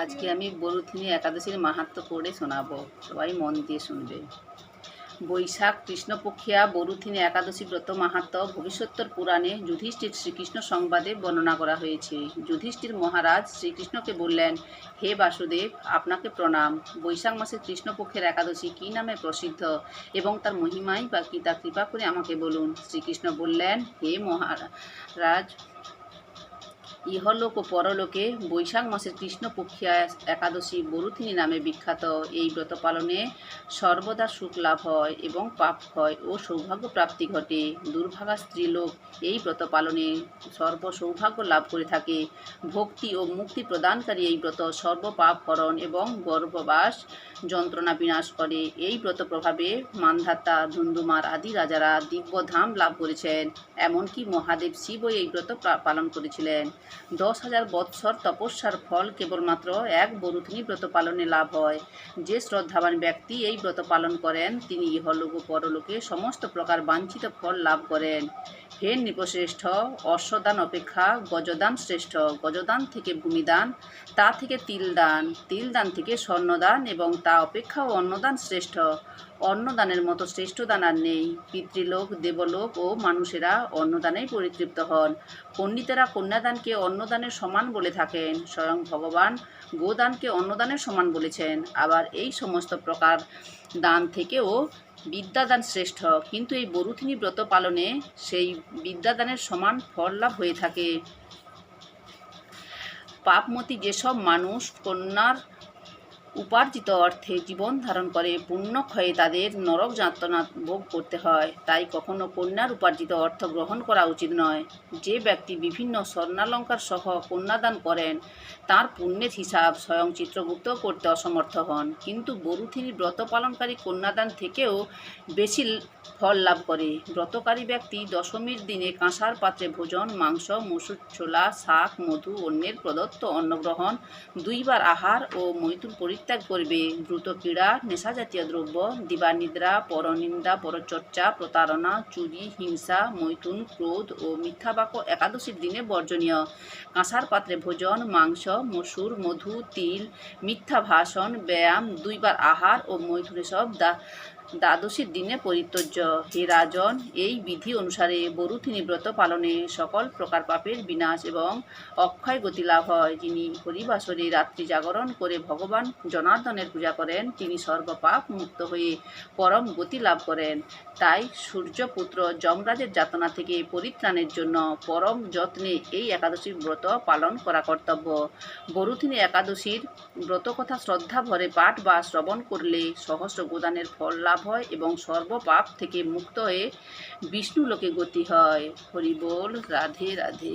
আজকে আমি বরুথিনী একাদশীর মাহাত্ম্য পড়ে শোনাবো, সবাই মন দিয়ে শুনবে। বৈশাখ কৃষ্ণপক্ষিয়া বরুথিনী একাদশী ব্রত মাহাত্ম্য ভবিষ্যোত্তর পুরাণে যুধিষ্ঠির শ্রীকৃষ্ণ সংবাদে বর্ণনা করা হয়েছে। যুধিষ্ঠির মহারাজ শ্রীকৃষ্ণকে বললেন, হে বাসুদেব, আপনাকে প্রণাম। বৈশাখ মাসের কৃষ্ণপক্ষের একাদশী কী নামে প্রসিদ্ধ এবং তার মহিমাই বা কী তা কৃপা করে আমাকে বলুন। শ্রীকৃষ্ণ বললেন, হে মহারাজ, ইহলোক ও পরলোকে বৈশাখ মাসের কৃষ্ণপক্ষিয়া একাদশী বরুথিনী নামে বিখ্যাত। এই ব্রত পালনে সর্বদা সুখ লাভ হয় এবং পাপ ক্ষয় ও সৌভাগ্য প্রাপ্তি ঘটে। দুর্ভাগা স্ত্রীলোক এই ব্রত পালনে সর্বসৌভাগ্য লাভ করে থাকে। ভক্তি ও মুক্তি প্রদানকারী এই ব্রত সর্বপাপ হরণ এবং গর্ভবাস যন্ত্রণা বিনাশ করে। এই ব্রত প্রভাবে মান্ধাতা, ধুন্ধুমার আদি রাজারা দিব্যধাম লাভ করেছেন। এমনকি মহাদেব শিবও এই ব্রত পালন করেছিলেন। 10,000 বৎসর তপস্যার ফল কেবলমাত্র এক বরুথিনী ব্রত পালনে লাভ হয়। যে শ্রদ্ধাবান ব্যক্তি এই ব্রত পালন করেন তিনি ইহলোক ও পরলোকে সমস্ত প্রকার বাঞ্ছিত ফল লাভ করেন। হে নৃপশ্রেষ্ঠ, অশ্বদান অপেক্ষা গজদান শ্রেষ্ঠ। গজদান থেকে ভূমিদান, তা থেকে তিলদান, তিলদান থেকে স্বর্ণদান এবং তা অপেক্ষাও অন্নদান শ্রেষ্ঠ। অন্নদানের মতো শ্রেষ্ঠ দান আর নেই। পিতৃলোক, দেবলোক ও মানুষেরা অন্নদানেই পরিতৃপ্ত হন। পণ্ডিতেরা কন্যাদানকে অন্নদানের সমান বলে থাকেন। স্বয়ং ভগবান গোদানকে অন্নদানের সমান বলেছেন। আবার এই সমস্ত প্রকার দান থেকেও বিদ্যাদান শ্রেষ্ঠ, কিন্তু এই বরুথিনী ব্রত পালনে সেই বিদ্যাদানের সমান ফল লাভ হয়ে থাকে। পাপমতী যেসব মানুষ কন্যার উপার্জিত অর্থে জীবন ধারণ করে, পুণ্যক্ষয়ে তাদের নরক যাতনা ভোগ করতে হয়। তাই কখনো কন্যার উপার্জিত অর্থ গ্রহণ করা উচিত নয়। যে ব্যক্তি বিভিন্ন স্বর্ণালঙ্কার সহ কন্যাদান করেন তার পুণ্যের হিসাব স্বয়ং চিত্রগুপ্ত করতে অসমর্থ হন, কিন্তু বরুথিনী ব্রত পালনকারী কন্যাদান থেকেও বেশি ফল লাভ করে। ব্রতকারী ব্যক্তি দশমীর দিনে কাঁসার পাত্রে ভোজন, মাংস, মসুর ছোলা, শাক, মধু, অন্যের প্রদত্ত অন্নগ্রহণ, 2 বার আহার ও মৈথুন পরিত্যাগ করবে। দ্রুত ক্রীড়া, নেশাজাতীয় দ্রব্য, দিবানিদ্রা, পরনিন্দা, পরচর্চা, প্রতারণা, চুরি, হিংসা, মৈথুন, ক্রোধ ও মিথ্যা বাক্য একাদশীর দিনে বর্জনীয়। কাঁসার পাত্রে ভোজন, মাংস, মসুর, মধু, তিল, মিথ্যা ভাষণ, ব্যায়াম, 2 বার আহার ও মৈথুন সব দ্বাদশীর দিনে পরিত্যজ্য। হে রাজন, এই বিধি অনুসারে বরুথিনী ব্রত পালনে সকল প্রকার পাপের বিনাশ এবং অক্ষয় গতি লাভ হয়। যিনি হরিবাসরে রাত্রি জাগরণ করে ভগবান জনার্দনের পূজা করেন তিনি সর্বপাপ মুক্ত হয়ে পরম গতি লাভ করেন। তাই সূর্যপুত্র যমরাজের যাতনা থেকে পরিত্রাণের জন্য পরম যত্নে এই একাদশীর ব্রত পালন করা কর্তব্য। বরুথিনী একাদশীর ব্রতকথা শ্রদ্ধা ভরে পাঠ বা শ্রবণ করলে সহস্র গোদানের ফল লাভ হয় এবং সর্বপাপ থেকে মুক্ত হয়ে বিষ্ণু লোকে গতি হয়। হরি বল, রাধে রাধে।